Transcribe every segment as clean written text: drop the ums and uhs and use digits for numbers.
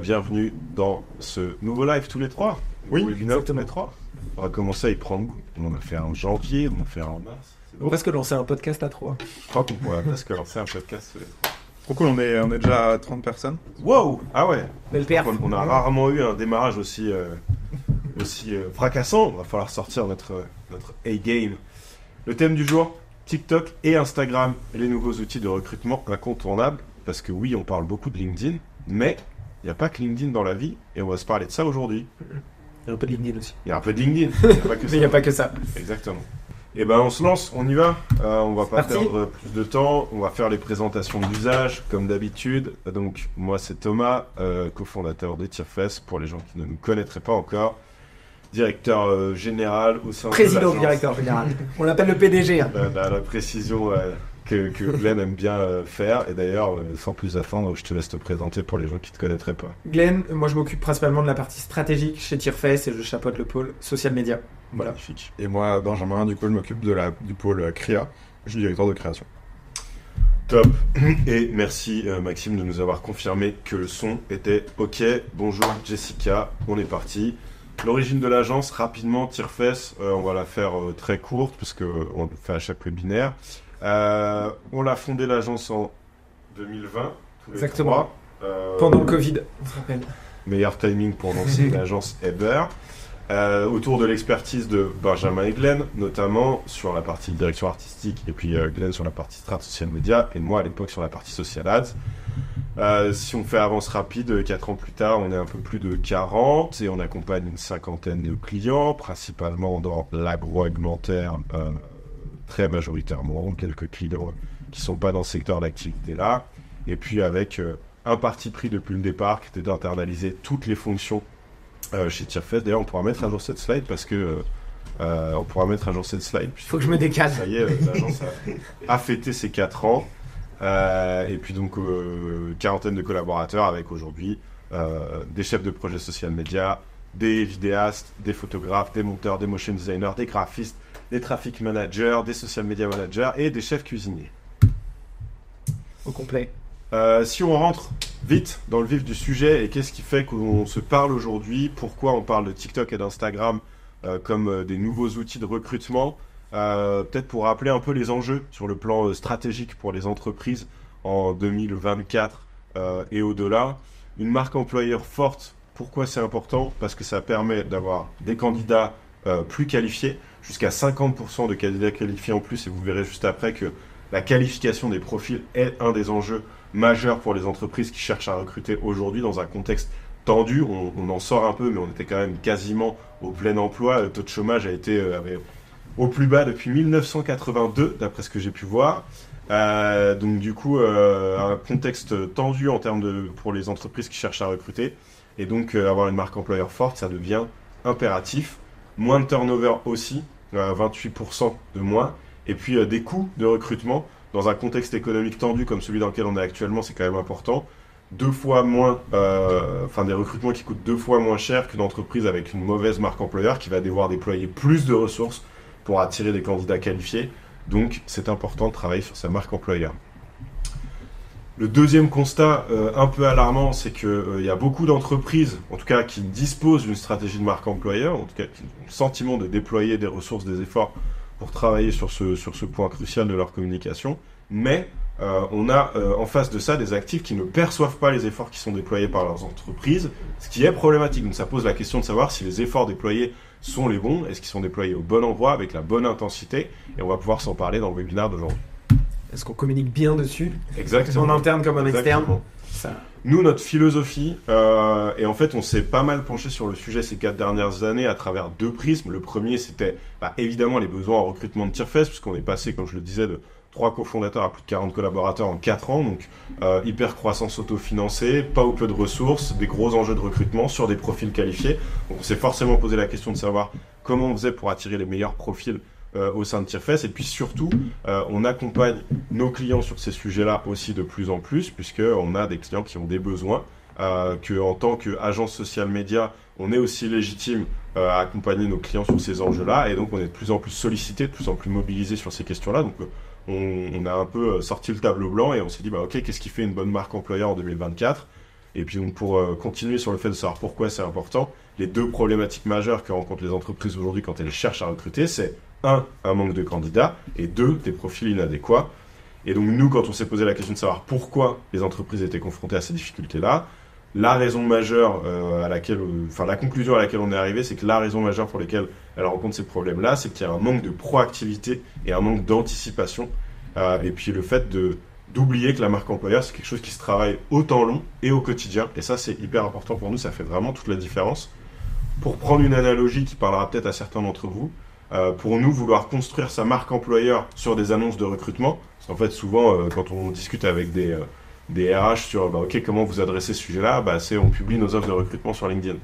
Bienvenue dans ce nouveau live tous les trois. Oui, webinaire tous les trois. On va commencer à y prendre goût. On en a fait un en janvier, on en a fait un en mars. On va presque lancer un podcast à 3. Je crois qu'on pourrait presque lancer un podcast tous les trois. Trop cool, on est déjà à 30 personnes. Wow. Ah ouais. Belle perf. On a rarement eu un démarrage aussi fracassant. Il va falloir sortir notre A-game. Le thème du jour, TikTok et Instagram, les nouveaux outils de recrutement incontournables. Parce que oui, on parle beaucoup de LinkedIn, mais il n'y a pas que LinkedIn dans la vie, et on va se parler de ça aujourd'hui. Il y a un peu de LinkedIn aussi. Il y a un peu de LinkedIn, il n'y a pas que ça. Mais il n'y a pas que ça. Exactement. Et ben on se lance, on y va. On va pas Parti. perdre plus de temps, on va faire les présentations d'usage, comme d'habitude. Donc moi c'est Thomas, cofondateur de Tirefest, pour les gens qui ne nous connaîtraient pas encore. Directeur général au sein de Président l'agence. directeur général. On l'appelle le PDG. Hein. La précision que Glenn aime bien faire. Et d'ailleurs, sans plus attendre, je te laisse te présenter pour les gens qui ne te connaîtraient pas. Glenn, moi je m'occupe principalement de la partie stratégique chez Tirefest et je chapeaute le pôle social media. Voilà. Magnifique. Et moi, Benjamin, du coup, je m'occupe du pôle CRIA. Je suis directeur de création. Top. Et merci Maxime de nous avoir confirmé que le son était OK. Bonjour Jessica, on est parti. L'origine de l'agence, rapidement, Tirefest, on va la faire très courte parce qu'on le fait à chaque webinaire. On l'a fondé l'agence en 2020. tous les Exactement. trois. Pendant le Covid, on se rappelle. Meilleur timing pour lancer une agence ever. Autour de l'expertise de Benjamin et Glenn, notamment sur la partie direction artistique, et puis Glenn sur la partie strat social media, et moi à l'époque sur la partie social ads. Si on fait avance rapide, 4 ans plus tard, on est un peu plus de 40 et on accompagne une cinquantaine de clients, principalement dans l'agroalimentaire, très majoritairement, quelques clients qui ne sont pas dans ce secteur d'activité-là, et puis avec un parti pris depuis le départ qui était d'internaliser toutes les fonctions chez Tirefest. D'ailleurs, on pourra mettre à jour cette slide parce que Faut que je me décale. ça y est, l'agence a fêté ses 4 ans. Et puis donc, quarantaine de collaborateurs avec aujourd'hui des chefs de projet social media, des vidéastes, des photographes, des monteurs, des motion designers, des graphistes, des traffic managers, des social media managers et des chefs cuisiniers. Au complet. Si on rentre vite dans le vif du sujet, et qu'est-ce qui fait qu'on se parle aujourd'hui, pourquoi on parle de TikTok et d'Instagram comme des nouveaux outils de recrutement, peut-être pour rappeler un peu les enjeux sur le plan stratégique pour les entreprises en 2024 et au-delà. Une marque employeur forte, pourquoi c'est important? Parce que ça permet d'avoir des candidats plus qualifiés, jusqu'à 50% de candidats qualifiés en plus, et vous verrez juste après que la qualification des profils est un des enjeux majeurs pour les entreprises qui cherchent à recruter aujourd'hui dans un contexte tendu. On en sort un peu, mais on était quand même quasiment au plein emploi. Le taux de chômage a été au plus bas depuis 1982, d'après ce que j'ai pu voir. Donc du coup, un contexte tendu en termes pour les entreprises qui cherchent à recruter. Et donc, avoir une marque employeur forte, ça devient impératif. Moins de turnover aussi, 28% de moins. Et puis, des coûts de recrutement. Dans un contexte économique tendu comme celui dans lequel on est actuellement, c'est quand même important. 2 fois moins, des recrutements qui coûtent 2 fois moins cher qu'une entreprise avec une mauvaise marque employeur qui va devoir déployer plus de ressources pour attirer des candidats qualifiés. Donc, c'est important de travailler sur sa marque employeur. Le deuxième constat un peu alarmant, c'est qu'il y a beaucoup d'entreprises, en tout cas qui disposent d'une stratégie de marque employeur, en tout cas qui ont le sentiment de déployer des ressources, des efforts pour travailler sur ce point crucial de leur communication. Mais on a en face de ça des actifs qui ne perçoivent pas les efforts qui sont déployés par leurs entreprises, ce qui est problématique. Donc ça pose la question de savoir si les efforts déployés sont les bons, est-ce qu'ils sont déployés au bon endroit, avec la bonne intensité, et on va pouvoir s'en parler dans le webinaire d'aujourd'hui. Est-ce qu'on communique bien dessus? Exactement. En interne comme en externe. Exactement. Ça. Nous, notre philosophie, et en fait on s'est pas mal penché sur le sujet ces 4 dernières années à travers 2 prismes. Le premier, c'était évidemment les besoins en recrutement de Tirefest, puisqu'on est passé, comme je le disais, de 3 cofondateurs à plus de 40 collaborateurs en 4 ans, donc hyper croissance autofinancée, pas ou peu de ressources, des gros enjeux de recrutement sur des profils qualifiés. Donc on s'est forcément posé la question de savoir comment on faisait pour attirer les meilleurs profils au sein de Tirefest, et puis surtout on accompagne nos clients sur ces sujets-là aussi de plus en plus, puisqu'on a des clients qui ont des besoins, qu'en tant qu'agence social média, on est aussi légitime à accompagner nos clients sur ces enjeux-là, et donc on est de plus en plus sollicité, de plus en plus mobilisé sur ces questions-là. Donc on a un peu sorti le tableau blanc et on s'est dit, ok, qu'est-ce qui fait une bonne marque employeur en 2024? Et puis donc pour continuer sur le fait de savoir pourquoi c'est important, les deux problématiques majeures que rencontrent les entreprises aujourd'hui quand elles cherchent à recruter, c'est un manque de candidats, et deux, des profils inadéquats. Et donc nous, quand on s'est posé la question de savoir pourquoi les entreprises étaient confrontées à ces difficultés-là, la raison majeure la conclusion à laquelle on est arrivé, c'est que la raison majeure pour laquelle elles rencontrent ces problèmes-là, c'est qu'il y a un manque de proactivité et un manque d'anticipation. Et puis le fait d'oublier que la marque employeur, c'est quelque chose qui se travaille au temps long et au quotidien. Et ça, c'est hyper important pour nous, ça fait vraiment toute la différence. Pour prendre une analogie qui parlera peut-être à certains d'entre vous, pour nous, vouloir construire sa marque employeur sur des annonces de recrutement, parce qu'en fait, souvent, quand on discute avec des RH sur comment vous adressez ce sujet-là, c'est on publie nos offres de recrutement sur LinkedIn.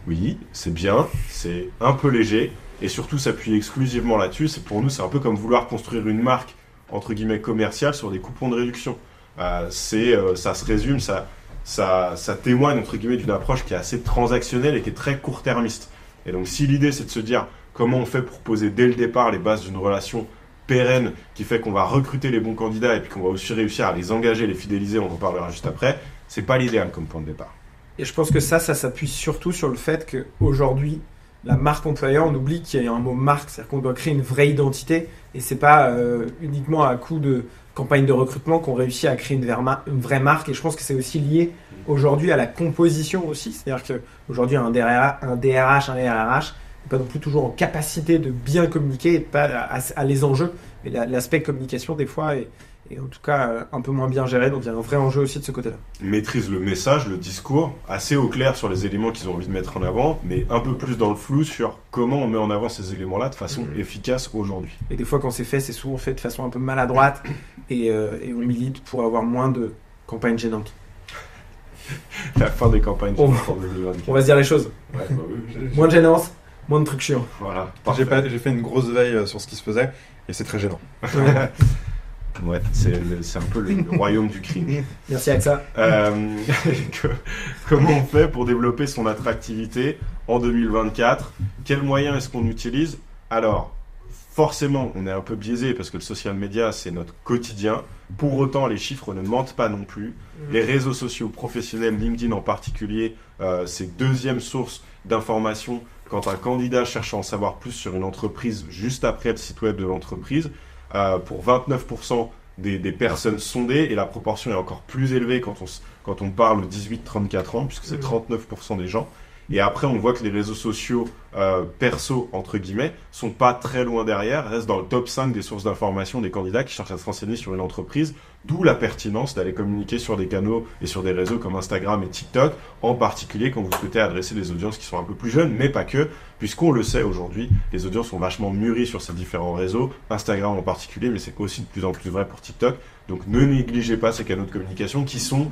Oui, c'est bien, c'est un peu léger, et surtout s'appuyer exclusivement là-dessus. Pour nous, c'est un peu comme vouloir construire une marque entre guillemets commerciale sur des coupons de réduction. Ça se résume, ça témoigne entre guillemets d'une approche qui est assez transactionnelle et qui est très court-termiste. Et donc si l'idée c'est de se dire comment on fait pour poser dès le départ les bases d'une relation pérenne qui fait qu'on va recruter les bons candidats et puis qu'on va aussi réussir à les engager, les fidéliser, on en parlera juste après, c'est pas l'idéal comme point de départ. Et je pense que ça s'appuie surtout sur le fait qu'aujourd'hui, la marque employeur, on oublie qu'il y a un mot marque, c'est-à-dire qu'on doit créer une vraie identité et c'est pas uniquement à coup de campagne de recrutement qu'on réussit à créer une vraie marque. Et je pense que c'est aussi lié aujourd'hui à la composition aussi, c'est-à-dire qu'aujourd'hui un DRH n'est pas non plus toujours en capacité de bien communiquer et pas à les enjeux, mais l'aspect communication des fois est en tout cas un peu moins bien géré, donc il y a un vrai enjeu aussi de ce côté-là. Maîtrise le message, le discours, assez au clair sur les éléments qu'ils ont envie de mettre en avant, mais un peu plus dans le flou sur comment on met en avant ces éléments-là de façon efficace aujourd'hui. Et des fois quand c'est fait, c'est souvent fait de façon un peu maladroite et on milite pour avoir moins de campagnes gênantes. La fin des campagnes. On va se dire les choses. Ouais, oui. Moins de gênance, moins de trucs chiants. Voilà. J'ai fait une grosse veille sur ce qui se faisait et c'est très gênant. Ouais, c'est un peu le royaume du crime. Merci AXA. Comment on fait pour développer son attractivité en 2024 ? Quels moyens est-ce qu'on utilise ? Alors, forcément, on est un peu biaisé parce que le social media, c'est notre quotidien. Pour autant, les chiffres ne mentent pas non plus. Les réseaux sociaux professionnels, LinkedIn en particulier, c'est deuxième source d'information quand un candidat cherche à en savoir plus sur une entreprise juste après le site web de l'entreprise. Pour 29% des personnes sondées, et la proportion est encore plus élevée quand on parle de 18-34 ans, puisque c'est 39% des gens. Et après, on voit que les réseaux sociaux perso, entre guillemets, sont pas très loin derrière, restent dans le top 5 des sources d'information des candidats qui cherchent à se renseigner sur une entreprise, d'où la pertinence d'aller communiquer sur des canaux et sur des réseaux comme Instagram et TikTok, en particulier quand vous souhaitez adresser des audiences qui sont un peu plus jeunes, mais pas que, puisqu'on le sait aujourd'hui, les audiences sont vachement mûries sur ces différents réseaux, Instagram en particulier, mais c'est aussi de plus en plus vrai pour TikTok. Donc ne négligez pas ces canaux de communication qui sont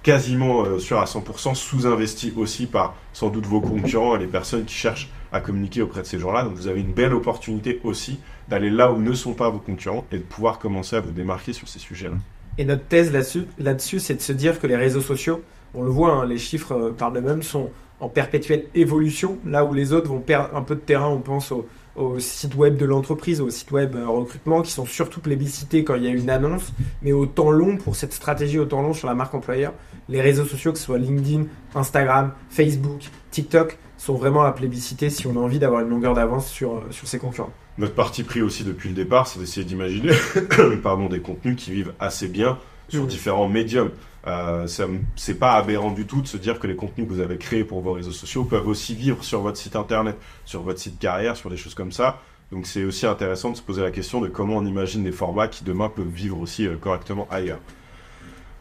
quasiment sûr à 100% sous-investi aussi par sans doute vos concurrents et les personnes qui cherchent à communiquer auprès de ces gens-là. Donc vous avez une belle opportunité aussi d'aller là où ne sont pas vos concurrents et de pouvoir commencer à vous démarquer sur ces sujets-là. Et notre thèse là-dessus, c'est de se dire que les réseaux sociaux, on le voit, les chiffres parlent d'eux-mêmes, sont en perpétuelle évolution, là où les autres vont perdre un peu de terrain, on pense au site web de l'entreprise, au site web recrutement, qui sont surtout plébiscités quand il y a une annonce, mais au temps long, pour cette stratégie au temps long sur la marque employeur, les réseaux sociaux, que ce soit LinkedIn, Instagram, Facebook, TikTok, sont vraiment à plébisciter si on a envie d'avoir une longueur d'avance sur ses concurrents. Notre parti pris aussi depuis le départ, c'est d'essayer d'imaginer des contenus qui vivent assez bien sur différents médiums. C'est pas aberrant du tout de se dire que les contenus que vous avez créés pour vos réseaux sociaux peuvent aussi vivre sur votre site internet, sur votre site carrière, sur des choses comme ça. Donc c'est aussi intéressant de se poser la question de comment on imagine des formats qui demain peuvent vivre aussi correctement ailleurs.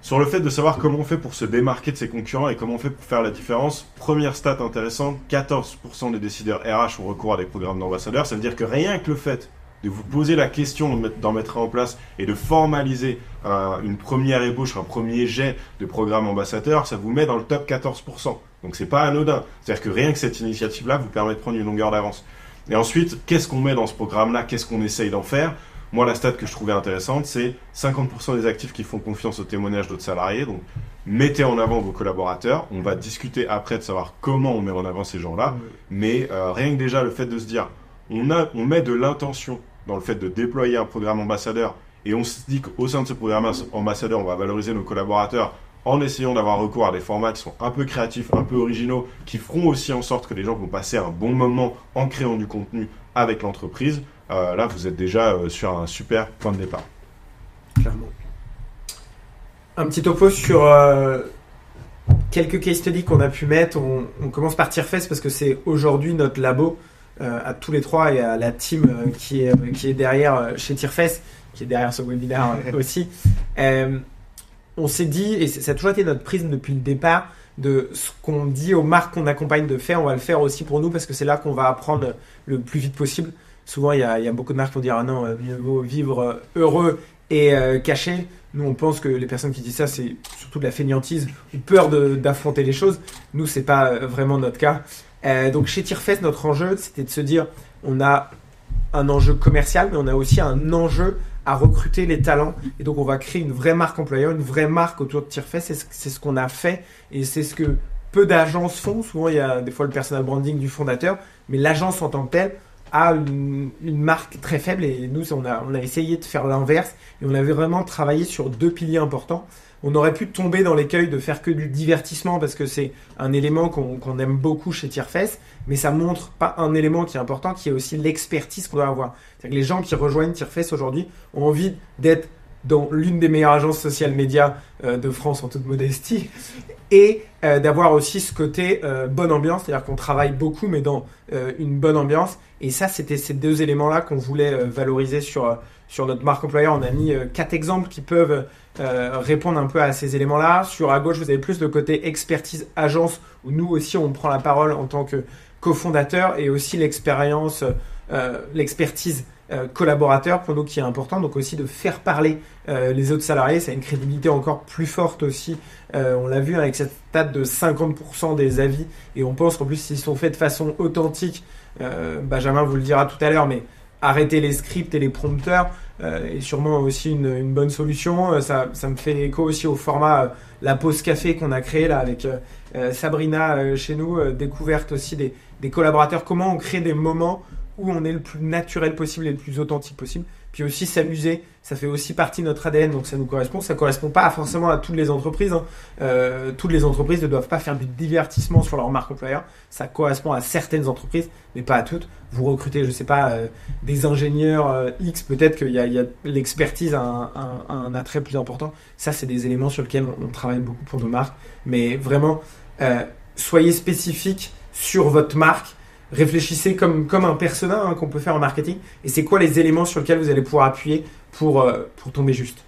Sur le fait de savoir comment on fait pour se démarquer de ses concurrents et comment on fait pour faire la différence, première stat intéressante, 14% des décideurs RH ont recours à des programmes d'ambassadeurs. Ça veut dire que rien que le fait de vous poser la question d'en mettre en place et de formaliser une première ébauche, un premier jet de programme ambassadeur, ça vous met dans le top 14%. Donc c'est pas anodin. C'est-à-dire que rien que cette initiative-là vous permet de prendre une longueur d'avance. Et ensuite, qu'est-ce qu'on met dans ce programme-là ? Qu'est-ce qu'on essaye d'en faire ? Moi, la stat que je trouvais intéressante, c'est 50% des actifs qui font confiance au témoignage d'autres salariés. Donc, mettez en avant vos collaborateurs. On va discuter après de savoir comment on met en avant ces gens-là. Mais rien que déjà, le fait de se dire, on met de l'intention dans le fait de déployer un programme ambassadeur et on se dit qu'au sein de ce programme ambassadeur, on va valoriser nos collaborateurs en essayant d'avoir recours à des formats qui sont un peu créatifs, un peu originaux, qui feront aussi en sorte que les gens vont passer un bon moment en créant du contenu avec l'entreprise, là, vous êtes déjà sur un super point de départ. Clairement. Un petit topo sur quelques case studies qu'on a pu mettre. On commence par Tierfest parce que c'est aujourd'hui notre labo à tous les trois et à la team qui est derrière chez Tierfest, qui est derrière ce webinaire aussi. On s'est dit, et ça a toujours été notre prisme depuis le départ, de ce qu'on dit aux marques qu'on accompagne de faire, on va le faire aussi pour nous parce que c'est là qu'on va apprendre le plus vite possible. Souvent, il y a beaucoup de marques qui vont dire « Ah non, mieux vaut vivre heureux et caché ». Nous, on pense que les personnes qui disent ça, c'est surtout de la fainéantise ou peur d'affronter les choses. Nous, c'est pas vraiment notre cas. Donc, chez Tierfest, notre enjeu, c'était de se dire on a un enjeu commercial, mais on a aussi un enjeu à recruter les talents. Et donc, on va créer une vraie marque employeur, une vraie marque autour de Tierfest. C'est ce qu'on a fait et c'est ce que peu d'agences font. Souvent, il y a des fois le personal branding du fondateur, mais l'agence en tant que telle a une marque très faible et nous, on a essayé de faire l'inverse et on avait vraiment travaillé sur 2 piliers importants. On aurait pu tomber dans l'écueil de faire que du divertissement parce que c'est un élément qu'on aime beaucoup chez Tierfest, mais ça montre pas un élément qui est important, qui est aussi l'expertise qu'on doit avoir. C'est-à-dire que les gens qui rejoignent Tierfest aujourd'hui ont envie d'être dans l'une des meilleures agences social médias de France en toute modestie et d'avoir aussi ce côté bonne ambiance, c'est-à-dire qu'on travaille beaucoup mais dans une bonne ambiance et ça c'était ces 2 éléments-là qu'on voulait valoriser sur notre marque employeur. On a mis 4 exemples qui peuvent répondre un peu à ces éléments-là. Sur à gauche vous avez plus le côté expertise agence où nous aussi on prend la parole en tant que cofondateur et aussi l'expertise collaborateur pour nous qui est important, donc aussi de faire parler les autres salariés, ça a une crédibilité encore plus forte aussi, on l'a vu avec cette stat de 50% des avis et on pense qu'en plus s'ils sont faits de façon authentique, Benjamin vous le dira tout à l'heure, mais arrêter les scripts et les prompteurs est sûrement aussi une bonne solution. Ça me fait écho aussi au format la pause café qu'on a créé là avec Sabrina chez nous, découverte aussi des collaborateurs, comment on crée des moments où on est le plus naturel possible et le plus authentique possible. Puis aussi s'amuser, ça fait aussi partie de notre ADN, donc ça nous correspond. Ça correspond pas forcément à toutes les entreprises. Toutes les entreprises ne doivent pas faire du divertissement sur leur marque employeur. Ça correspond à certaines entreprises, mais pas à toutes. Vous recrutez, je sais pas, des ingénieurs X, peut-être qu'il y a l'expertise un attrait plus important. Ça, c'est des éléments sur lesquels on travaille beaucoup pour nos marques. Mais vraiment, soyez spécifiques sur votre marque. Réfléchissez comme un persona qu'on peut faire en marketing. Et c'est quoi les éléments sur lesquels vous allez pouvoir appuyer pour tomber juste.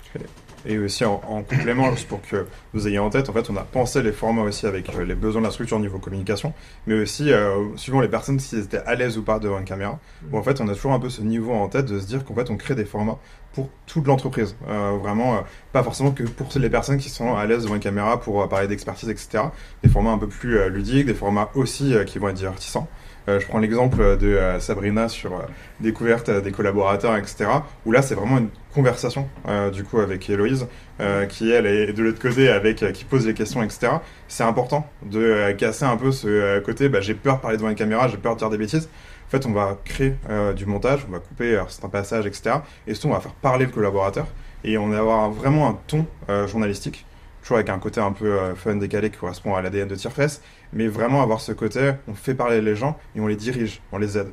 Et aussi en complément, juste pour que vous ayez en tête, en fait, on a pensé les formats aussi avec les besoins de la structure au niveau communication, mais aussi suivant les personnes s'ils étaient à l'aise ou pas devant une caméra. Où en fait, on a toujours un peu ce niveau en tête de se dire qu'en fait, on crée des formats pour toute l'entreprise. Vraiment, pas forcément que pour les personnes qui sont à l'aise devant une caméra pour parler d'expertise, etc. Des formats un peu plus ludiques, des formats aussi qui vont être divertissants. Je prends l'exemple de Sabrina sur découverte des collaborateurs, etc. Où là, c'est vraiment une conversation du coup avec Héloïse qui elle est de l'autre côté avec qui pose les questions, etc. C'est important de casser un peu ce côté j'ai peur de parler devant une caméra, j'ai peur de dire des bêtises. En fait, on va créer du montage, on va couper certains passages, etc. Et surtout, on va faire parler le collaborateur et on va avoir vraiment un ton journalistique. Toujours avec un côté un peu fun, décalé qui correspond à l'ADN de Tierfest, mais vraiment avoir ce côté, on fait parler les gens et on les dirige, on les aide.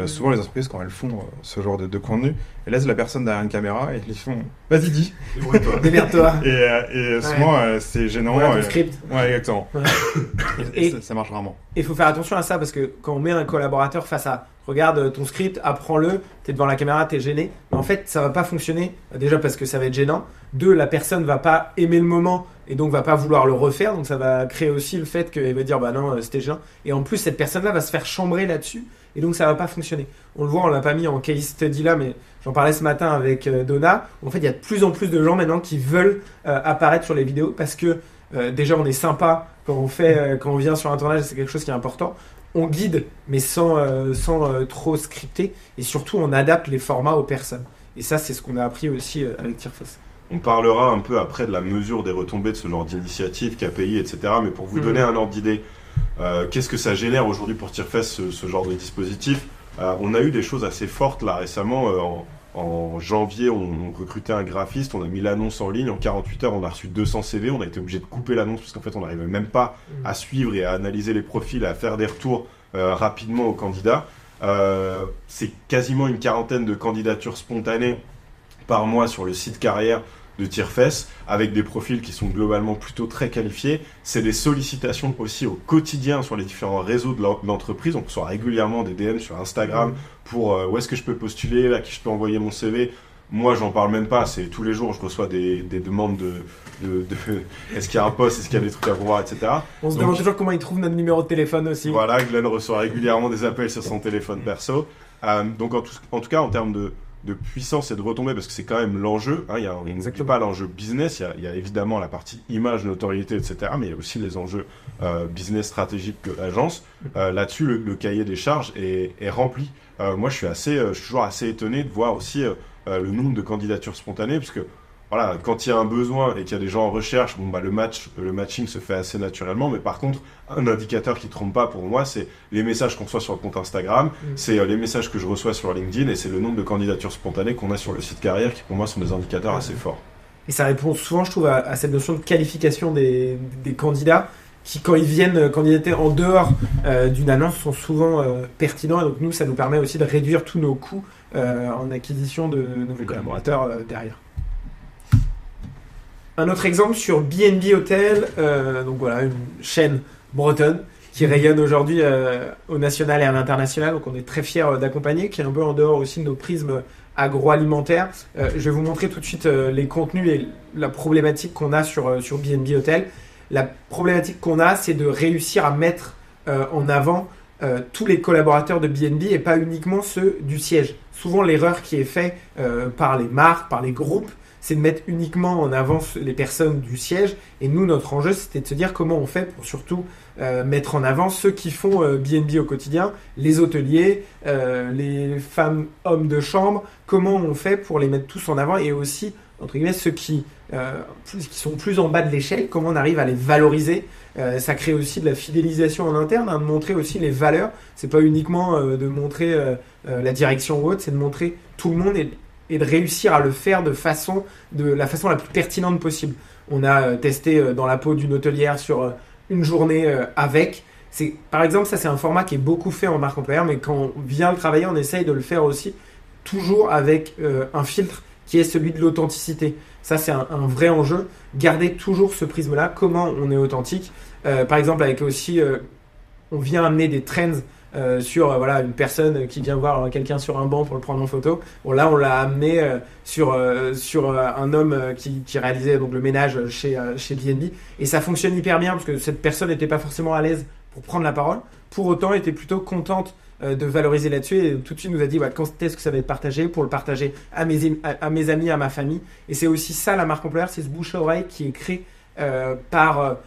Souvent les entreprises, quand elles font ce genre de contenu, elles laissent la personne derrière une caméra et ils font « vas-y, dis !» Démerde-toi. Et souvent, c'est gênant. Voilà ton script. Ouais, exactement. Ouais. Et ça marche rarement. Il faut faire attention à ça parce que quand on met un collaborateur face à « regarde ton script, apprends-le, t'es devant la caméra, t'es gêné », mais en fait, ça va pas fonctionner. Déjà parce que ça va être gênant. 2, la personne va pas aimer le moment et donc va pas vouloir le refaire. Donc ça va créer aussi le fait qu'elle va dire « bah non, c'était gênant ». Et en plus, cette personne-là va se faire chambrer là-dessus. Et donc ça va pas fonctionner. On le voit, on l'a pas mis en case study là, mais j'en parlais ce matin avec Donna. En fait, il y a de plus en plus de gens maintenant qui veulent apparaître sur les vidéos parce que déjà on est sympa quand on vient sur un tournage, c'est quelque chose qui est important. On guide, mais sans trop scripter, et surtout on adapte les formats aux personnes. Et ça, c'est ce qu'on a appris aussi avec Tierfest. On parlera un peu après de la mesure des retombées de ce genre d'initiative, KPI, etc. Mais pour vous donner un ordre d'idée, qu'est-ce que ça génère aujourd'hui pour Tierfest ce genre de dispositif? On a eu des choses assez fortes là récemment en janvier, on recrutait un graphiste, on a mis l'annonce en ligne, en 48 heures, on a reçu 200 CV, on a été obligé de couper l'annonce parce qu'en fait, on n'arrivait même pas à suivre et à analyser les profils, à faire des retours rapidement aux candidats. C'est quasiment une quarantaine de candidatures spontanées par mois sur le site carrière de Tirefest, avec des profils qui sont globalement plutôt très qualifiés. C'est des sollicitations aussi au quotidien sur les différents réseaux de l'entreprise. On reçoit régulièrement des DM sur Instagram pour où est-ce que je peux postuler, à qui je peux envoyer mon CV. Moi, j'en parle même pas. C'est tous les jours, je reçois des demandes de est-ce qu'il y a un poste, est-ce qu'il y a des trucs à voir, etc. On se demande toujours comment ils trouvent notre numéro de téléphone aussi. Voilà, Glenn reçoit régulièrement des appels sur son téléphone perso. Donc, en tout cas, en termes de puissance et de retombées, parce que c'est quand même l'enjeu. Il n'y a pas l'enjeu business, il y a évidemment la partie image, notoriété, etc. Mais il y a aussi les enjeux business stratégiques de l'agence. Là-dessus, le cahier des charges est rempli. Moi, je suis toujours assez étonné de voir aussi le nombre de candidatures spontanées, parce que voilà, quand il y a un besoin et qu'il y a des gens en recherche, le matching se fait assez naturellement. Mais par contre, un indicateur qui ne trompe pas pour moi, c'est les messages qu'on reçoit sur le compte Instagram, c'est les messages que je reçois sur LinkedIn et c'est le nombre de candidatures spontanées qu'on a sur le site carrière qui pour moi sont des indicateurs assez forts. Et ça répond souvent, je trouve, à cette notion de qualification des candidats qui, quand ils viennent candidater en dehors d'une annonce, sont souvent pertinents. Et donc nous, ça nous permet aussi de réduire tous nos coûts en acquisition de nouveaux collaborateurs derrière. Un autre exemple sur B&B Hotel, donc voilà, une chaîne bretonne qui rayonne aujourd'hui au national et à l'international, donc on est très fiers d'accompagner, qui est un peu en dehors aussi de nos prismes agroalimentaires. Je vais vous montrer tout de suite les contenus et la problématique qu'on a sur B&B Hotel. La problématique qu'on a, c'est de réussir à mettre en avant tous les collaborateurs de B&B et pas uniquement ceux du siège. Souvent, l'erreur qui est faite par les marques, par les groupes, c'est de mettre uniquement en avant les personnes du siège. Et nous, notre enjeu, c'était de se dire comment on fait pour surtout mettre en avant ceux qui font B&B au quotidien, les hôteliers, les femmes, hommes de chambre. Comment on fait pour les mettre tous en avant et aussi, entre guillemets, ceux qui sont plus en bas de l'échelle, comment on arrive à les valoriser. Ça crée aussi de la fidélisation en interne, de montrer aussi les valeurs. C'est pas uniquement de montrer la direction ou autre, c'est de montrer tout le monde et de réussir à le faire de la façon la plus pertinente possible. On a testé dans la peau d'une hôtelière sur une journée avec. Par exemple, ça c'est un format qui est beaucoup fait en marque employeur, mais quand on vient le travailler, on essaye de le faire aussi toujours avec un filtre qui est celui de l'authenticité. Ça c'est un vrai enjeu. Garder toujours ce prisme-là, comment on est authentique. Par exemple, avec aussi, on vient amener des trends sur une personne qui vient voir quelqu'un sur un banc pour le prendre en photo. Bon, là, on l'a amené sur un homme qui réalisait donc le ménage chez B&B. Et ça fonctionne hyper bien parce que cette personne n'était pas forcément à l'aise pour prendre la parole. Pour autant, elle était plutôt contente de valoriser là-dessus et tout de suite nous a dit quand est-ce que ça va être partagé pour le partager à mes amis, à ma famille. Et c'est aussi ça la marque employeur, c'est ce bouche à oreille qui est créé par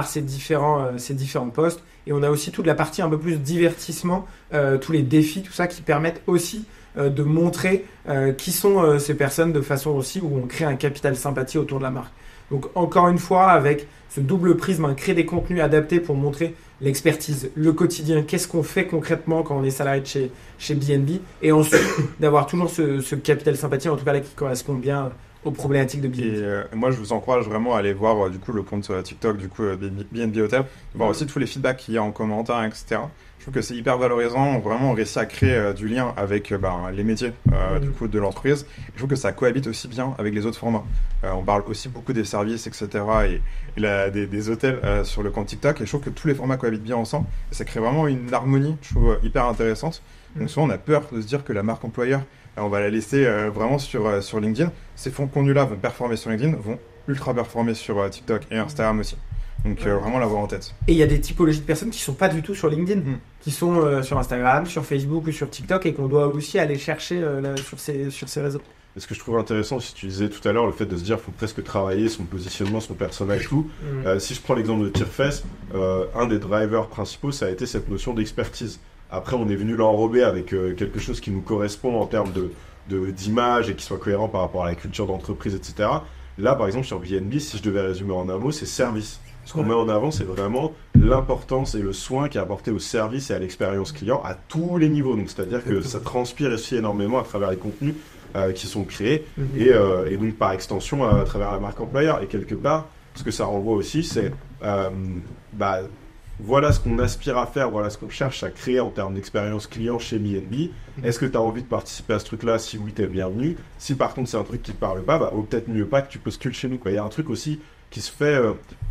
ces différents postes. Et on a aussi toute la partie un peu plus divertissement, tous les défis, tout ça qui permettent aussi de montrer qui sont ces personnes de façon aussi où on crée un capital sympathie autour de la marque. Donc encore une fois, avec ce double prisme, créer des contenus adaptés pour montrer l'expertise, le quotidien, qu'est-ce qu'on fait concrètement quand on est salarié chez B&B, et ensuite d'avoir toujours ce capital sympathie, en tout cas là qui correspond bien aux problématiques de B&B. Et moi, je vous encourage vraiment à aller voir du coup le compte TikTok du coup B&B Hotel, voir aussi tous les feedbacks qu'il y a en commentaire, etc. Je trouve que c'est hyper valorisant. Vraiment, on réussit à créer du lien avec les métiers du coup de l'entreprise. Je trouve que ça cohabite aussi bien avec les autres formats. On parle aussi beaucoup des services, etc. et des hôtels sur le compte TikTok. Et je trouve que tous les formats cohabitent bien ensemble. Et ça crée vraiment une harmonie, je trouve, hyper intéressante. Donc souvent, on a peur de se dire que la marque employeur, on va la laisser vraiment sur LinkedIn. Ces contenus-là vont performer sur LinkedIn, vont ultra performer sur TikTok et Instagram aussi. Donc vraiment l'avoir en tête. Et il y a des typologies de personnes qui ne sont pas du tout sur LinkedIn, qui sont sur Instagram, sur Facebook ou sur TikTok et qu'on doit aussi aller chercher sur ces réseaux. Et ce que je trouve intéressant, si tu disais tout à l'heure, le fait de se dire qu'il faut presque travailler son positionnement, son personnage et tout. Si je prends l'exemple de Tirefest, un des drivers principaux, ça a été cette notion d'expertise. Après, on est venu l'enrober avec quelque chose qui nous correspond en termes d'image et qui soit cohérent par rapport à la culture d'entreprise, etc. Là, par exemple, sur B&B, si je devais résumer en un mot, c'est service. Ce qu'on met en avant, c'est vraiment l'importance et le soin qui est apporté au service et à l'expérience client à tous les niveaux. Donc, c'est-à-dire que ça transpire aussi énormément à travers les contenus. qui sont créés et donc par extension à travers la marque employeur. Et quelque part, ce que ça renvoie aussi, c'est voilà ce qu'on aspire à faire, voilà ce qu'on cherche à créer en termes d'expérience client chez Me&Me. Est-ce que tu as envie de participer à ce truc-là? Si oui, t'es bienvenu. Si par contre c'est un truc qui te parle pas, vaut peut-être mieux pas que tu postules chez nous, quoi. Il y a un truc aussi qui se fait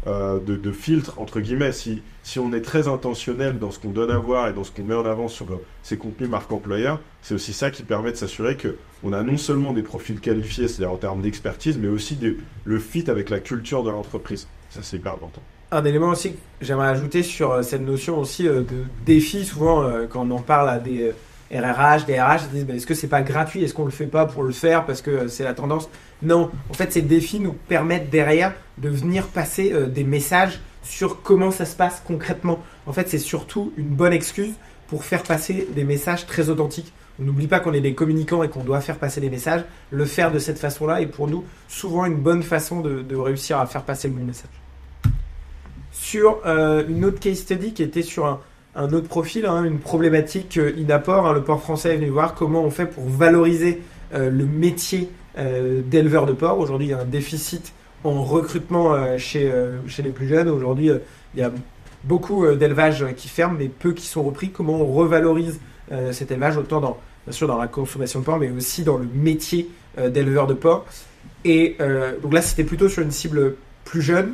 de filtre, entre guillemets. Si on est très intentionnel dans ce qu'on donne à voir et dans ce qu'on met en avant sur ces contenus marque employeur, c'est aussi ça qui permet de s'assurer qu'on a non seulement des profils qualifiés, c'est-à-dire en termes d'expertise, mais aussi le fit avec la culture de l'entreprise. Ça, c'est hyper important. Un élément aussi que j'aimerais ajouter sur cette notion aussi de défi, souvent quand on en parle à des RRH, des RH, ils disent est-ce que c'est pas gratuit, est-ce qu'on le fait pas pour le faire parce que c'est la tendance? Non, en fait ces défis nous permettent derrière de venir passer des messages sur comment ça se passe concrètement. En fait c'est surtout une bonne excuse pour faire passer des messages très authentiques. On n'oublie pas qu'on est des communicants et qu'on doit faire passer des messages. Le faire de cette façon-là est pour nous souvent une bonne façon de réussir à faire passer le bon message. Sur une autre case study qui était sur un autre profil, une problématique Inaport, le port français est venu voir comment on fait pour valoriser le métier d'éleveur de porc. Aujourd'hui, il y a un déficit en recrutement chez les plus jeunes. Aujourd'hui, il y a beaucoup d'élevages qui ferment, mais peu qui sont repris. Comment on revalorise cet élevage, autant bien sûr dans la consommation de porc, mais aussi dans le métier d'éleveur de porc. Et donc là, c'était plutôt sur une cible plus jeune.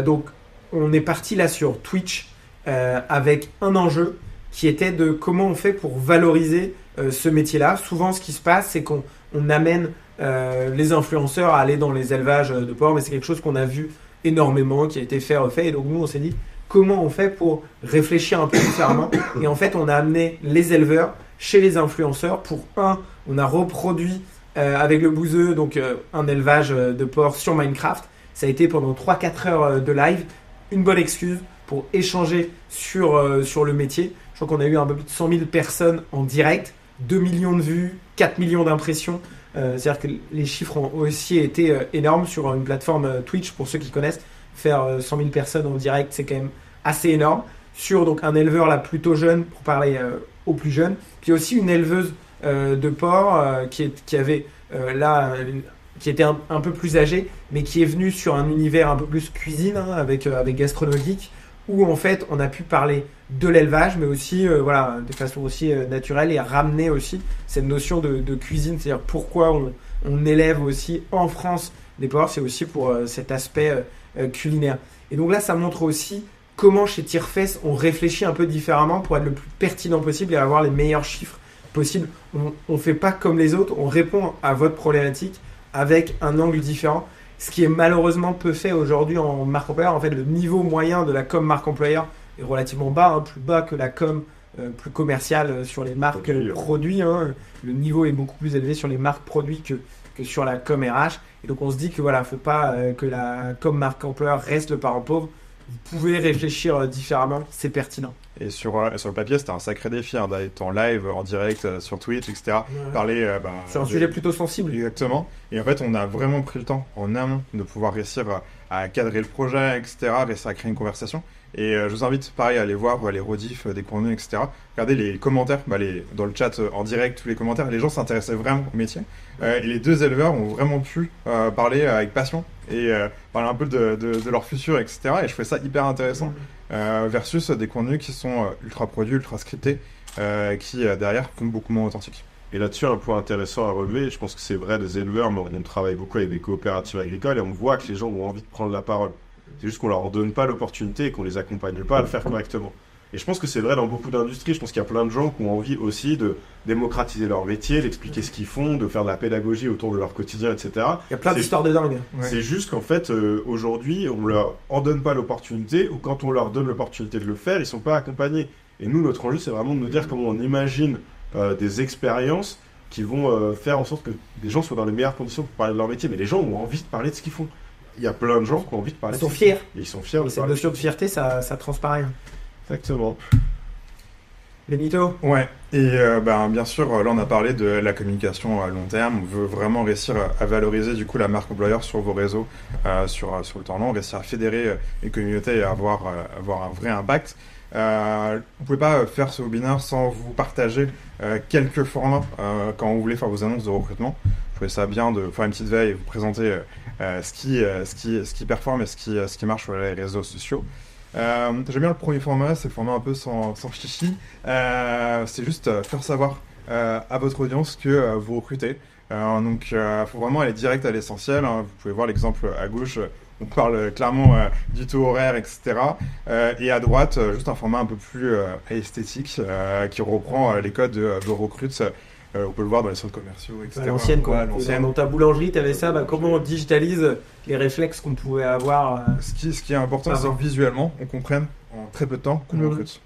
Donc, on est parti là sur Twitch avec un enjeu qui était de comment on fait pour valoriser ce métier-là. Souvent, ce qui se passe, c'est qu'on amène les influenceurs à aller dans les élevages de porcs, mais c'est quelque chose qu'on a vu énormément, qui a été refait. Et donc, nous, on s'est dit comment on fait pour réfléchir un peu différemment. Et en fait, on a amené les éleveurs chez les influenceurs pour on a reproduit avec le Bouzeux donc un élevage de porcs sur Minecraft. Ça a été pendant 3-4 heures de live. Une bonne excuse pour échanger sur le métier. Je crois qu'on a eu un peu plus de 100 000 personnes en direct, 2 millions de vues, 4 millions d'impressions. C'est-à-dire que les chiffres ont aussi été énormes sur une plateforme Twitch, pour ceux qui connaissent. Faire 100 000 personnes en direct, c'est quand même assez énorme. Sur donc, un éleveur là plutôt jeune, pour parler aux plus jeunes. Puis aussi une éleveuse de porc qui avait qui était un peu plus âgé, mais qui est venu sur un univers un peu plus cuisine, avec gastronomique, où en fait on a pu parler de l'élevage, mais aussi de façon aussi naturelle, et ramener aussi cette notion de cuisine, c'est-à-dire pourquoi on élève aussi en France des porcs, c'est aussi pour cet aspect culinaire. Et donc là, ça montre aussi comment chez Tierfest on réfléchit un peu différemment pour être le plus pertinent possible et avoir les meilleurs chiffres possibles. On ne fait pas comme les autres, on répond à votre problématique avec un angle différent, ce qui est malheureusement peu fait aujourd'hui en marque employeur. En fait, le niveau moyen de la com marque employeur est relativement bas, plus bas que la com plus commerciale sur les marques produits. Le niveau est beaucoup plus élevé sur les marques produits que sur la com RH. Et donc on se dit que faut pas que la com marque employeur reste le parent pauvre. Vous pouvez réfléchir différemment, c'est pertinent. Et sur le papier, c'était un sacré défi d'être en live, en direct, sur Twitch, etc. Ouais. Parler sur un sujet plutôt sensible. Exactement. Et en fait, on a vraiment pris le temps en amont de pouvoir réussir à cadrer le projet, etc., réussir à créer une conversation. Et je vous invite, pareil, à aller voir les rediffs des contenus, etc. Regardez les commentaires, dans le chat en direct, tous les commentaires. Les gens s'intéressaient vraiment au métier. Et les deux éleveurs ont vraiment pu parler avec passion et parler un peu de leur futur, etc. Et je trouvais ça hyper intéressant. Versus des contenus qui sont ultra produits, ultra scriptés, qui derrière sont beaucoup moins authentiques. Et là-dessus, un point intéressant à relever, je pense que c'est vrai des éleveurs, mais on travaille beaucoup avec des coopératives agricoles et on voit que les gens ont envie de prendre la parole. C'est juste qu'on leur donne pas l'opportunité et qu'on les accompagne pas à le faire correctement. Et je pense que c'est vrai dans beaucoup d'industries. Je pense qu'il y a plein de gens qui ont envie aussi de démocratiser leur métier, d'expliquer ce qu'ils font, de faire de la pédagogie autour de leur quotidien, etc. Il y a plein d'histoires de dingue. C'est juste qu'en fait, aujourd'hui, on leur en donne pas l'opportunité, ou quand on leur donne l'opportunité de le faire, ils sont pas accompagnés. Et nous, notre enjeu, c'est vraiment de nous dire comment on imagine des expériences qui vont faire en sorte que des gens soient dans les meilleures conditions pour parler de leur métier. Mais les gens ont envie de parler de ce qu'ils font. Il y a plein de gens qui ont envie de parler. Ils sont fiers. Et ils sont fiers. Et cette notion de fierté, ça transparaît. Exactement. Benito. Ouais, et bien sûr, là on a parlé de la communication à long terme. On veut vraiment réussir à valoriser du coup la marque employeur sur vos réseaux sur le temps long, réussir à fédérer les communautés et avoir un vrai impact. Vous pouvez pas faire ce webinaire sans vous partager quelques formats quand vous voulez faire vos annonces de recrutement. Je trouvais ça bien de faire une petite veille et vous présenter ce qui performe et ce qui marche sur les réseaux sociaux. J'aime bien le premier format, c'est le format un peu sans chichi. C'est juste faire savoir à votre audience que vous recrutez. Donc, faut vraiment aller direct à l'essentiel. Hein. Vous pouvez voir l'exemple à gauche. On parle clairement du taux horaire, etc. Et à droite, juste un format un peu plus esthétique qui reprend les codes de recrute. On peut le voir dans les centres commerciaux, etc. L'ancienne, quoi. L'ancienne. Dans ta boulangerie, tu avais ça. Comment on digitalise les réflexes qu'on pouvait avoir Ce qui est important, c'est que visuellement, on comprenne en très peu de temps qu'on recrute.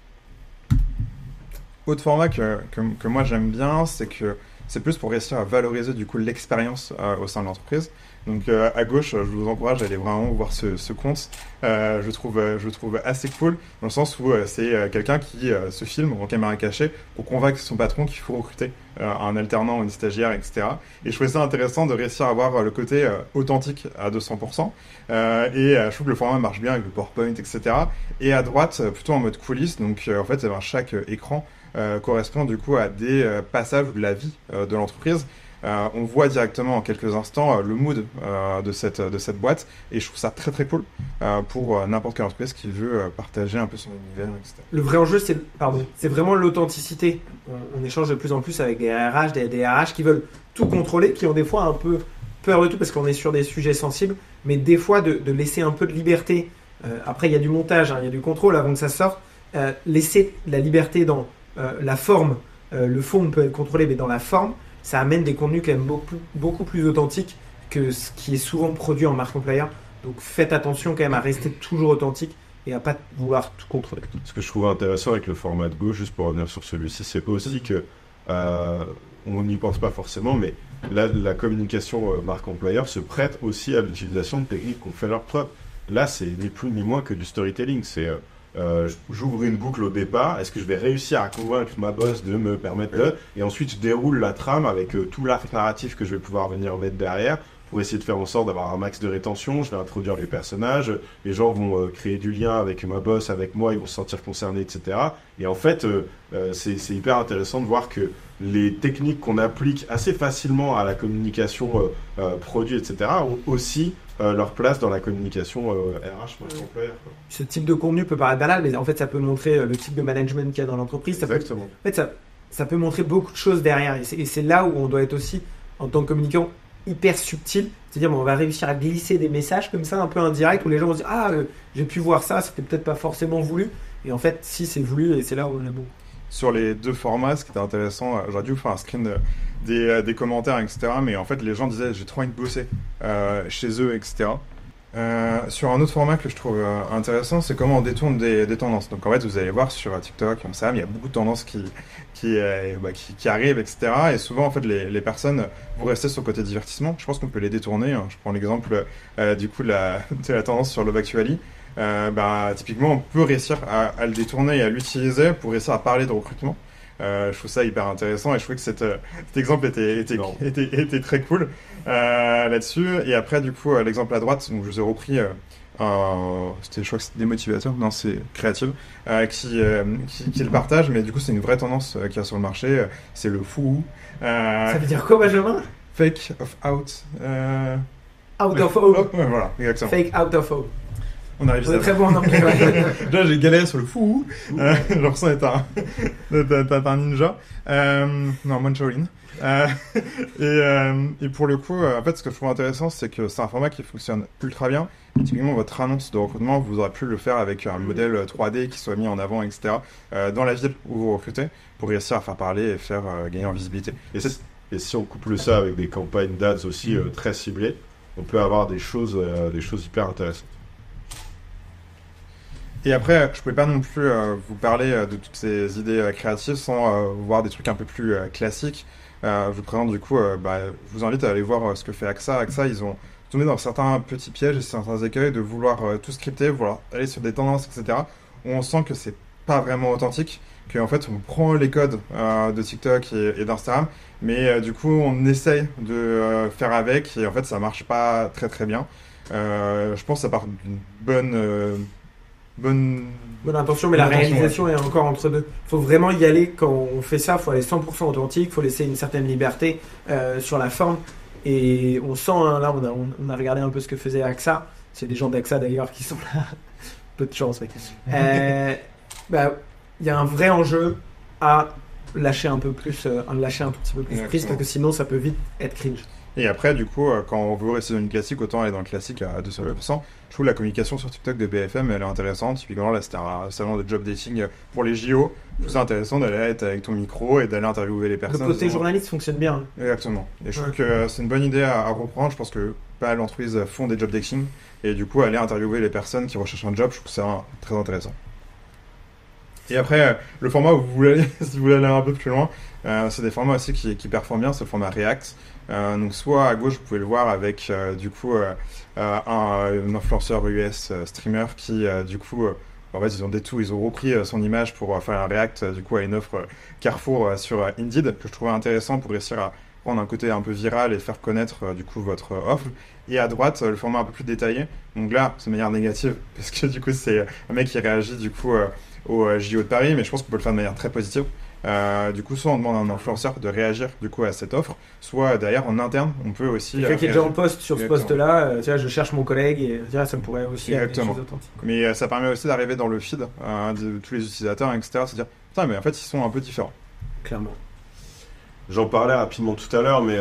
Autre format que moi j'aime bien, c'est que c'est plus pour réussir à valoriser du coup l'expérience au sein de l'entreprise. Donc à gauche, je vous encourage à aller vraiment voir ce compte. Je trouve assez cool dans le sens où c'est quelqu'un qui se filme en caméra cachée pour convaincre son patron qu'il faut recruter un alternant ou une stagiaire, etc. Et je trouvais ça intéressant de réussir à avoir le côté authentique à 200%. Je trouve que le format marche bien avec le PowerPoint, etc. Et à droite, plutôt en mode coulisses. Donc en fait, chaque écran correspond du coup à des passages de la vie de l'entreprise. On voit directement en quelques instants le mood de cette boîte et je trouve ça très très cool pour n'importe quelle entreprise qui veut partager un peu son univers, etc. Le vrai enjeu, c'est vraiment l'authenticité. On échange de plus en plus avec des RH, des RH qui veulent tout contrôler, qui ont des fois un peu peur de tout parce qu'on est sur des sujets sensibles, mais des fois de laisser un peu de liberté. Après, il y a du montage, il y a du contrôle avant que ça sorte. Laisser la liberté dans la forme, le fond peut être contrôlé, mais dans la forme, ça amène des contenus quand même beaucoup plus authentiques que ce qui est souvent produit en marque employeur. Donc faites attention quand même à rester toujours authentique et à pas vouloir tout contrôler. Ce que je trouve intéressant avec le format de gauche, juste pour revenir sur celui-ci, c'est aussi que on n'y pense pas forcément, mais la communication marque employeur se prête aussi à l'utilisation de techniques qu'on fait leur preuve. Là, c'est ni plus ni moins que du storytelling. C'est j'ouvre une boucle au départ, est-ce que je vais réussir à convaincre ma boss de me permettre et ensuite je déroule la trame avec tout l'arc narratif que je vais pouvoir venir mettre derrière pour essayer de faire en sorte d'avoir un max de rétention. Je vais introduire les personnages, les gens vont créer du lien avec ma boss, avec moi, ils vont se sentir concernés, etc. Et en fait, c'est hyper intéressant de voir que les techniques qu'on applique assez facilement à la communication produit, etc. ont aussi leur place dans la communication RH marque employeur. Ce type de contenu peut paraître banal, mais en fait, ça peut montrer le type de management qu'il y a dans l'entreprise. Exactement. Ça peut montrer beaucoup de choses derrière. Et c'est là où on doit être aussi, en tant que communicant, hyper subtil. C'est-à-dire, on va réussir à glisser des messages comme ça, un peu indirects, où les gens vont se dire j'ai pu voir ça, c'était peut-être pas forcément voulu. Et en fait, si c'est voulu, et c'est là où on est bon. Sur les deux formats, ce qui était intéressant, j'aurais dû vous faire un screen des commentaires, etc. Mais en fait, les gens disaient j'ai trop envie de bosser chez eux, etc. Sur un autre format que je trouve intéressant, c'est comment on détourne des tendances. Donc en fait, vous allez voir sur TikTok, comme ça, il y a beaucoup de tendances qui arrivent, etc. Et souvent, en fait, les personnes vont rester sur le côté divertissement. Je pense qu'on peut les détourner. Hein. Je prends l'exemple du coup de la tendance sur Love Actually. Typiquement, on peut réussir à le détourner et à l'utiliser pour réussir à parler de recrutement. Je trouve ça hyper intéressant et je trouvais que cet exemple était très cool là-dessus. Et après, du coup, l'exemple à droite, donc je vous ai repris, je crois que c'était des motivateurs, non, c'est Creative, qui le partage, mais du coup, c'est une vraie tendance qu'il y a sur le marché, c'est le fou. Ça veut dire quoi, Benjamin? Fake of out. Out of out. Ouais, voilà, exactement. Fake out of out. On arrive très bon en anglais. Là, j'ai galéré sur le fou. J'ai l'impression d'être un ninja. Non, moi, Shaolin. Et pour le coup, en fait, ce que je trouve intéressant, c'est que c'est un format qui fonctionne ultra bien. Et typiquement, votre annonce de recrutement, vous aurez pu le faire avec un modèle 3D qui soit mis en avant, etc. Dans la ville où vous recrutez, pour réussir à faire parler et faire gagner en visibilité. Et si on couple ça avec des campagnes d'ads aussi très ciblées, on peut avoir des choses hyper intéressantes. Et après, je ne pouvais pas non plus vous parler de toutes ces idées créatives sans voir des trucs un peu plus classiques. Je vous présente du coup, je vous invite à aller voir ce que fait AXA. AXA, ils ont tombé dans certains petits pièges et certains écueils de vouloir tout scripter, vouloir aller sur des tendances, etc. Où on sent que c'est pas vraiment authentique, qu'en fait on prend les codes de TikTok et d'Instagram, mais du coup on essaye de faire avec et en fait ça marche pas très très bien. Je pense que ça part d'une bonne intention, mais la bonne intention, réalisation est encore entre deux. Il faut vraiment y aller quand on fait ça, il faut aller 100% authentique, il faut laisser une certaine liberté sur la forme. Et on sent, hein, là on a regardé un peu ce que faisait AXA, c'est des gens d'AXA d'ailleurs qui sont là, peu de chance. Il y a un vrai enjeu à lâcher un peu plus, lâcher un tout petit peu plus prise, parce que sinon ça peut vite être cringe. Et après, du coup, quand on veut rester dans une classique, autant aller dans le classique à 200%. Je trouve la communication sur TikTok de BFM, elle est intéressante. Typiquement, là, c'était un salon de job dating pour les JO. Je trouve ça intéressant d'aller être avec ton micro et d'aller interviewer les personnes. Le côté journaliste fonctionne bien. Exactement. Et je trouve que c'est une bonne idée à reprendre. Je pense que pas mal d'entreprises font des job dating. Et du coup, aller interviewer les personnes qui recherchent un job, je trouve ça très intéressant. Et après, le format où vous voulez aller, si vous voulez aller un peu plus loin, c'est des formats aussi qui performent bien, c'est le format React. Donc soit à gauche, vous pouvez le voir avec un influenceur US streamer qui du coup, en fait ils ont repris son image pour faire un React du coup à une offre Carrefour sur Indeed que je trouvais intéressant pour réussir à prendre un côté un peu viral et faire connaître du coup votre offre. Et à droite, le format un peu plus détaillé. Donc là, c'est de manière négative parce que du coup c'est un mec qui réagit du coup au JO de Paris, mais je pense qu'on peut le faire de manière très positive. Du coup, soit on demande à un influenceur de réagir du coup à cette offre, soit derrière en interne, on peut aussi. Quelqu'un qui est déjà en poste sur ce poste-là, tu vois, je cherche mon collègue et tu vois, ça pourrait aussi être des choses authentiques. Mais ça permet aussi d'arriver dans le feed de tous les utilisateurs, etc. C'est-à-dire, putain, mais en fait, ils sont un peu différents. Clairement. J'en parlais rapidement tout à l'heure, mais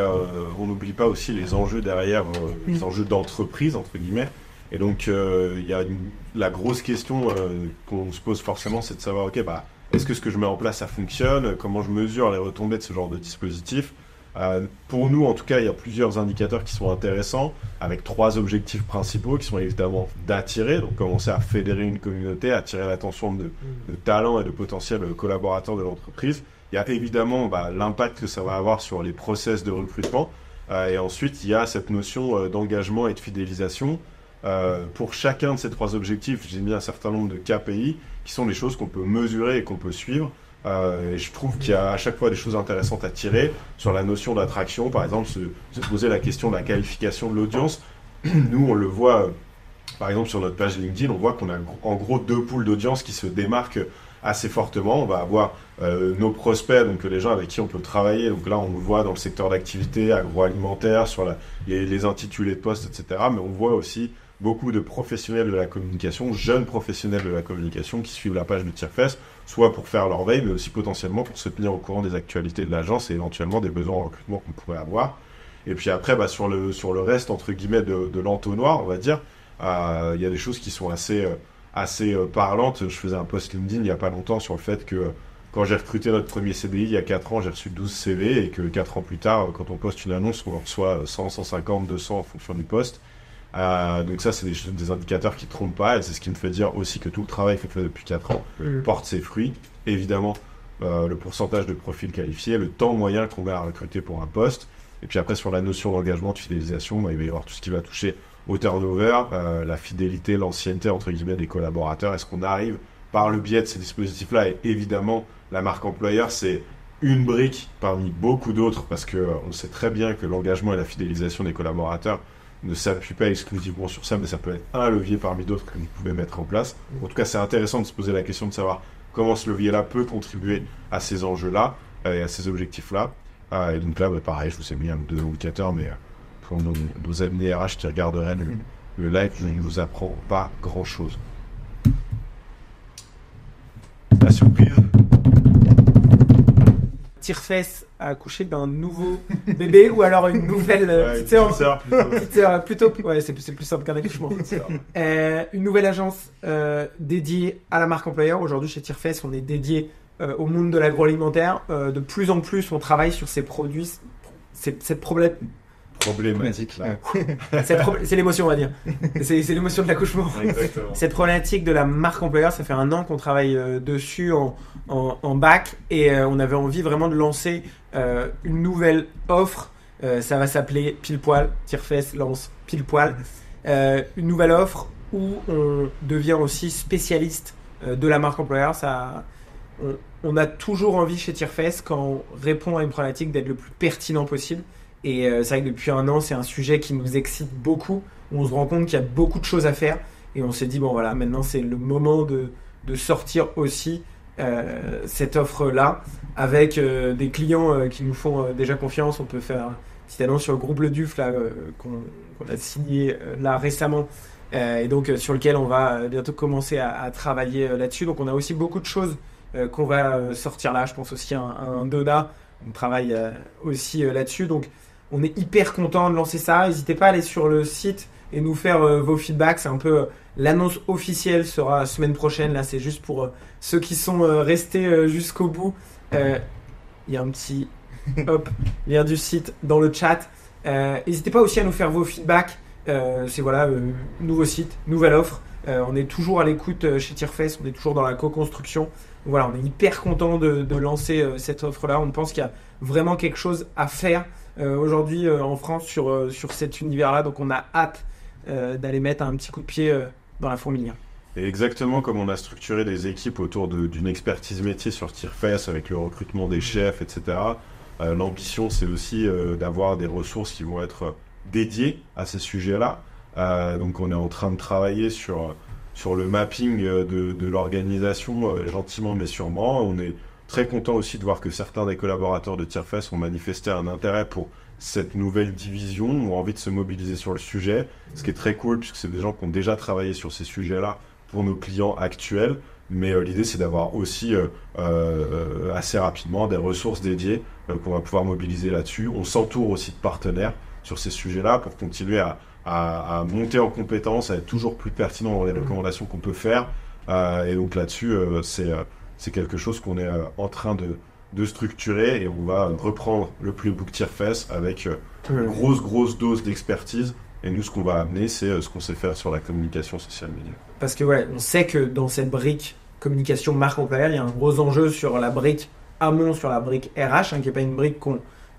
on n'oublie pas aussi les enjeux derrière, les enjeux d'entreprise, entre guillemets. Et donc, il y a la grosse question qu'on se pose forcément, c'est de savoir, ok, est-ce que ce que je mets en place, ça fonctionne? Comment je mesure les retombées de ce genre de dispositif? Pour nous, en tout cas, il y a plusieurs indicateurs qui sont intéressants, avec 3 objectifs principaux qui sont évidemment d'attirer, donc commencer à fédérer une communauté, attirer l'attention de talents et de potentiels collaborateurs de l'entreprise. Il y a évidemment l'impact que ça va avoir sur les process de recrutement. Et ensuite, il y a cette notion d'engagement et de fidélisation. Pour chacun de ces 3 objectifs, j'ai mis un certain nombre de KPI qui sont des choses qu'on peut mesurer et qu'on peut suivre. Et je trouve qu'il y a à chaque fois des choses intéressantes à tirer sur la notion d'attraction. Par exemple, se poser la question de la qualification de l'audience. Nous, on le voit, par exemple, sur notre page LinkedIn, on voit qu'on a en gros 2 pools d'audience qui se démarquent assez fortement. On va avoir nos prospects, donc les gens avec qui on peut travailler. Donc là, on le voit dans le secteur d'activité agroalimentaire, sur les intitulés de postes, etc. Mais on voit aussi beaucoup de professionnels de la communication, jeunes professionnels de la communication qui suivent la page de Tirefest, soit pour faire leur veille, mais aussi potentiellement pour se tenir au courant des actualités de l'agence et éventuellement des besoins en recrutement qu'on pourrait avoir. Et puis après, sur le reste, entre guillemets, de l'entonnoir, on va dire, il y a des choses qui sont assez parlantes. Je faisais un post LinkedIn il n'y a pas longtemps sur le fait que quand j'ai recruté notre premier CDI il y a 4 ans, j'ai reçu 12 CV et que 4 ans plus tard, quand on poste une annonce, on en reçoit 100, 150, 200 en fonction du poste. Donc ça, c'est des indicateurs qui ne trompent pas, et c'est ce qui me fait dire aussi que tout le travail fait depuis 4 ans porte ses fruits. Évidemment, le pourcentage de profils qualifiés, le temps moyen qu'on va recruter pour un poste, et puis après sur la notion d'engagement, de fidélisation, il va y avoir tout ce qui va toucher au turnover, la fidélité, l'ancienneté entre guillemets des collaborateurs. Est-ce qu'on arrive par le biais de ces dispositifs-là? Et évidemment, la marque employeur, c'est une brique parmi beaucoup d'autres, parce qu'on sait très bien que l'engagement et la fidélisation des collaborateurs ne s'appuie pas exclusivement sur ça, mais ça peut être un levier parmi d'autres que vous pouvez mettre en place. En tout cas, c'est intéressant de se poser la question de savoir comment ce levier-là peut contribuer à ces enjeux-là et à ces objectifs-là. Et donc là, pareil, je vous ai mis un ou 2 indicateurs, mais pour nos amis RH qui regarderaient le live, il ne vous apprend pas grand-chose. La surprise. Tirefest a accouché d'un nouveau bébé ou alors une nouvelle petite sœur plutôt ouais, c'est plus simple qu'un accouchement. Une nouvelle agence dédiée à la marque employeur. Aujourd'hui chez Tirefest, on est dédié au monde de l'agroalimentaire. De plus en plus, on travaille sur ces produits, cette problématique là. C'est l'émotion, on va dire. C'est l'émotion de l'accouchement. Exactement. Cette problématique de la marque employeur, ça fait 1 an qu'on travaille dessus en bac, et on avait envie vraiment de lancer une nouvelle offre. Ça va s'appeler Pile Poil. Tirefest lance Pile Poil. Une nouvelle offre où on devient aussi spécialiste de la marque employeur. On a toujours envie chez Tierfest, quand on répond à une problématique, d'être le plus pertinent possible. Et c'est vrai que depuis 1 an, c'est un sujet qui nous excite beaucoup. On se rend compte qu'il y a beaucoup de choses à faire. Et on s'est dit, bon voilà, maintenant c'est le moment de sortir aussi cette offre-là avec des clients qui nous font déjà confiance. On peut faire une petite annonce sur le groupe Le Duf là, qu'on a signé là récemment et donc sur lequel on va bientôt commencer à travailler là-dessus. Donc on a aussi beaucoup de choses qu'on va sortir là. Je pense aussi à un Donat. On travaille aussi là-dessus. Donc on est hyper content de lancer ça. N'hésitez pas à aller sur le site et nous faire vos feedbacks. C'est un peu l'annonce officielle sera la semaine prochaine. Là, c'est juste pour ceux qui sont restés jusqu'au bout. Il y a un petit lien du site dans le chat. N'hésitez pas aussi à nous faire vos feedbacks. C'est voilà, nouveau site, nouvelle offre. On est toujours à l'écoute chez Tierfest. On est toujours dans la co-construction. Voilà, on est hyper content de lancer cette offre-là. On pense qu'il y a vraiment quelque chose à faire aujourd'hui en France sur cet univers-là. Donc, on a hâte d'aller mettre un petit coup de pied dans la fourmilière. Et exactement comme on a structuré des équipes autour d'une expertise métier sur Tierfest avec le recrutement des chefs, etc. L'ambition, c'est aussi d'avoir des ressources qui vont être dédiées à ces sujets-là. Donc, on est en train de travailler sur le mapping de l'organisation, gentiment mais sûrement. On est très content aussi de voir que certains des collaborateurs de Tierfest ont manifesté un intérêt pour cette nouvelle division, ont envie de se mobiliser sur le sujet, ce qui est très cool puisque c'est des gens qui ont déjà travaillé sur ces sujets-là pour nos clients actuels. Mais l'idée, c'est d'avoir aussi assez rapidement des ressources dédiées qu'on va pouvoir mobiliser là-dessus. On s'entoure aussi de partenaires sur ces sujets-là pour continuer à monter en compétences, à être toujours plus pertinent dans les recommandations qu'on peut faire. Et donc là-dessus, c'est quelque chose qu'on est en train de structurer et on va reprendre le playbook Tierfest avec une grosse dose d'expertise. Et nous, ce qu'on va amener, c'est ce qu'on sait faire sur la communication sociale média. Parce que ouais, on sait que dans cette brique communication marque employeur, il y a un gros enjeu sur la brique amont, sur la brique RH, qui n'est pas une brique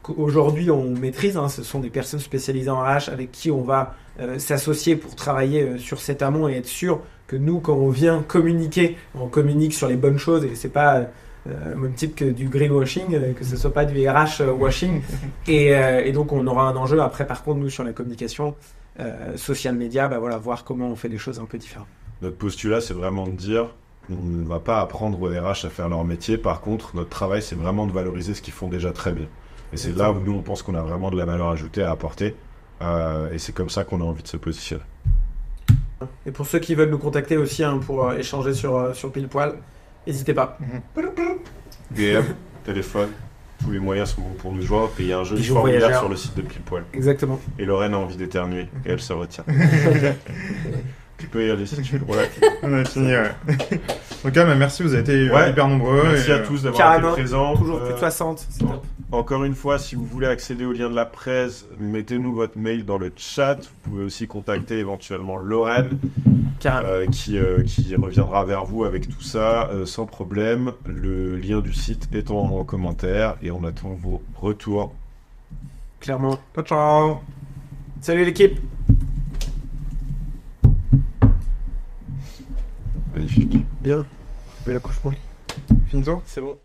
qu'aujourd'hui on maîtrise. Ce sont des personnes spécialisées en RH avec qui on va s'associer pour travailler sur cet amont et être sûr que nous, quand on vient communiquer, on communique sur les bonnes choses et c'est pas même type que du greenwashing, que ce soit pas du RH washing. Et donc on aura un enjeu après. Par contre, nous sur la communication social média, voir comment on fait des choses un peu différentes. Notre postulat, c'est vraiment de dire on ne va pas apprendre aux RH à faire leur métier. Par contre, notre travail, c'est vraiment de valoriser ce qu'ils font déjà très bien. Et c'est là où nous, on pense qu'on a vraiment de la valeur ajoutée à apporter. Et c'est comme ça qu'on a envie de se positionner. Et pour ceux qui veulent nous contacter aussi pour échanger sur Pile Poil, n'hésitez pas. DM, téléphone, tous les moyens sont bons pour nous joindre. Et il y a un joli formulaire sur le site de Pile Poil. Exactement. Et Lorraine a envie d'éternuer et elle se retient. Tu peux y aller si tu veux. On a fini, ouais. Donc, merci, vous avez été hyper nombreux. Merci à tous d'avoir été présents. Toujours plus de 60, c'est top. Encore une fois, si vous voulez accéder au lien de la presse, mettez-nous votre mail dans le chat. Vous pouvez aussi contacter éventuellement Lorraine, qui reviendra vers vous avec tout ça sans problème. Le lien du site est en commentaire et on attend vos retours. Clairement. Ciao. Salut l'équipe. Magnifique. Bien. Bel accouchement. Finito. C'est bon.